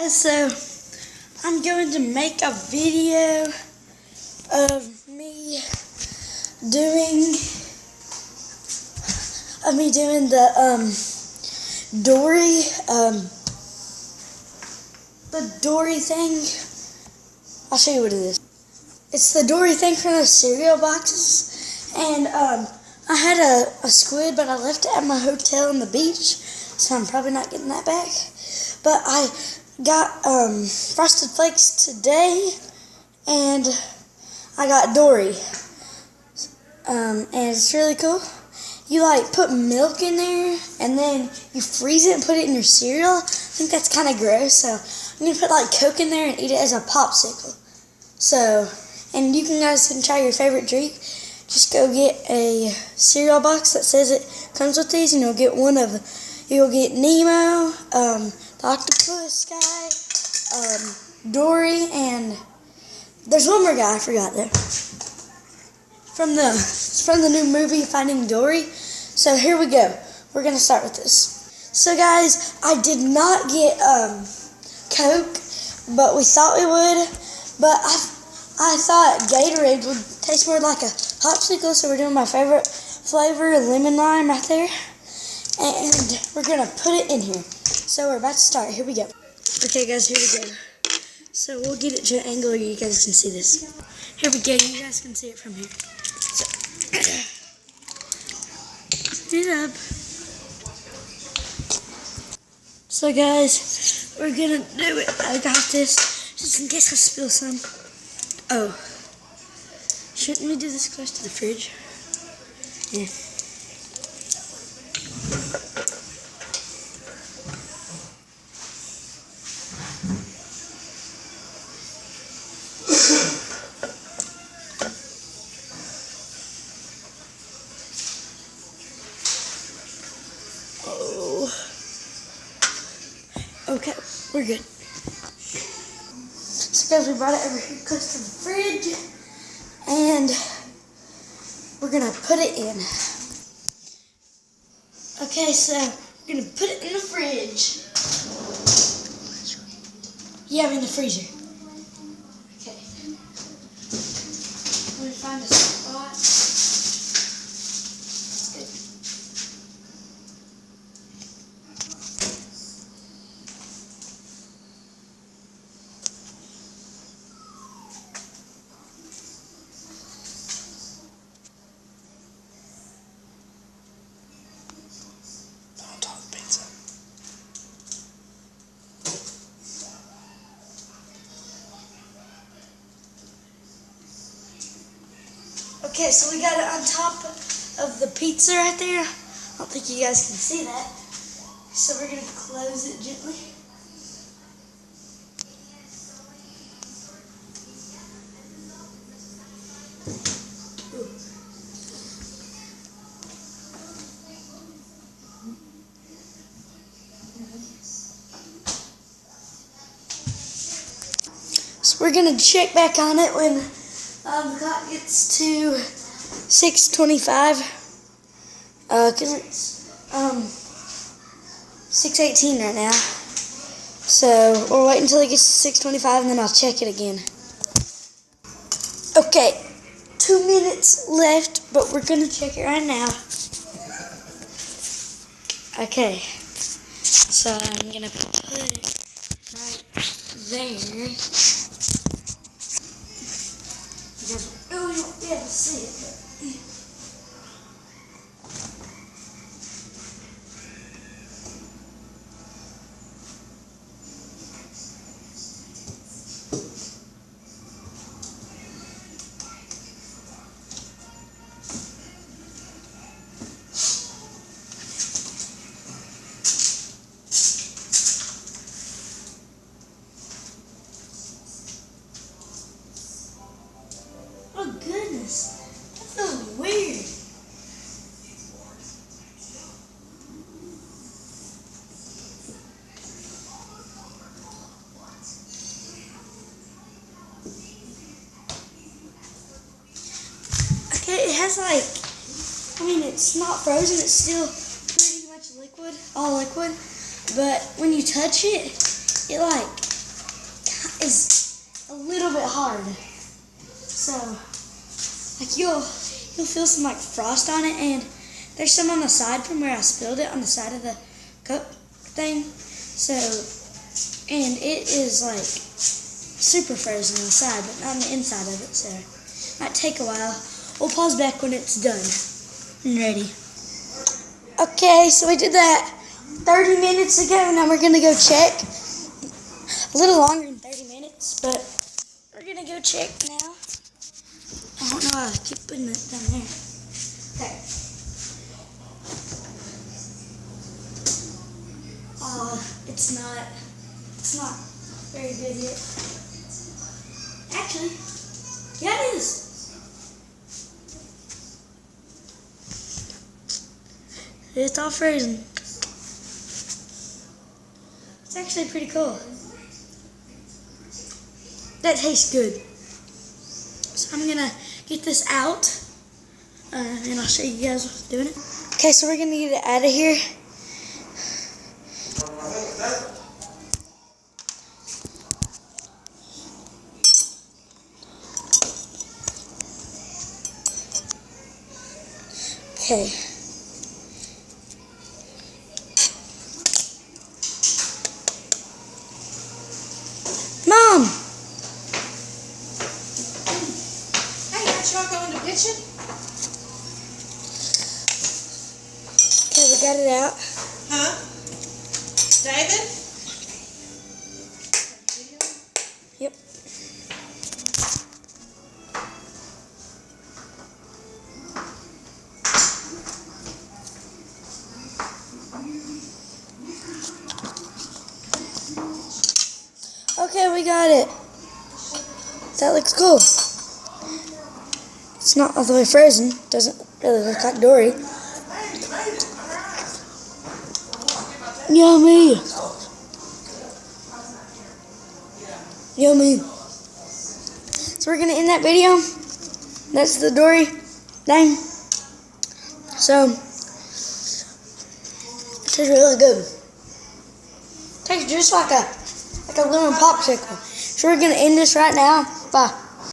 guys, so I'm going to make a video of me doing the Dory thing. I'll show you what it is. It's the Dory thing from the cereal boxes, and I had a squid, but I left it at my hotel on the beach, so I'm probably not getting that back. But I got Frosted Flakes today, and I got Dory, and it's really cool. You put milk in there, and then you freeze it and put it in your cereal. I think that's kind of gross, so I'm gonna put Coke in there and eat it as a popsicle. So, and you guys can try your favorite drink. Just go get a cereal box that says it comes with these, and you'll get you'll get Nemo, the octopus guy, Dory, and there's one more guy I forgot there. It's from the new movie Finding Dory. So here we go. We're gonna start with this. So guys, I did not get Coke, but we thought we would. But I thought Gatorade would taste more like a popsicle, so we're doing my favorite flavor, lemon lime, right there. And we're gonna put it in here. So we're about to start. Here we go. Okay, guys, here we go. So we'll get it to an angle where you guys can see this. Here we go. You guys can see it from here. So, get up. So guys, we're gonna do it. I got this, just in case I spill some. Oh, shouldn't we do this close to the fridge? Yeah. Oh. Okay, we're good. So guys, we brought it over here close to the fridge, and we're gonna put it in. Okay, so we're gonna put it in the fridge. Yeah, I'm in the freezer. Okay. Let me find a spot. Okay, so we got it on top of the pizza right there. I don't think you guys can see that. So we're going to close it gently. So we're going to check back on it when the clock gets to 6:25, because it's 6:18 right now. So we'll wait until it gets to 6:25, and then I'll check it again. Okay, 2 minutes left, but we're gonna check it right now. Okay, so I'm gonna put it right there. Oh, you won't be able to see it. Oh goodness, that feels weird. Okay, it has it's not frozen, it's still pretty much liquid, all liquid, but when you touch it, it you'll feel some like frost on it, and there's some on the side from where I spilled it on the side of the cup thing. So, and it is like super frozen on the side, but not on the inside of it. So, might take a while. We'll pause back when it's done and ready. Okay, so we did that 30 minutes ago. Now we're gonna go check. A little longer than 30 minutes, but we're gonna go check now. I don't know why I keep putting it down there. Okay. It's not very good yet. Actually, yeah, it is. It's all frozen. It's actually pretty cool. That tastes good. So I'm gonna get this out, and I'll show you guys doing it. Okay, so we're gonna get it out of here. Okay. Mom! Hey, aren't y'all going to pitching? Okay, we got it out. Huh? David? Yep. Okay, we got it. That looks cool. It's not all the way frozen. Doesn't really look like Dory. Yummy. Yummy. So we're gonna end that video. That's the Dory thing. So it tastes really good. Tastes just like a lemon popsicle. So we're gonna end this right now. Bye.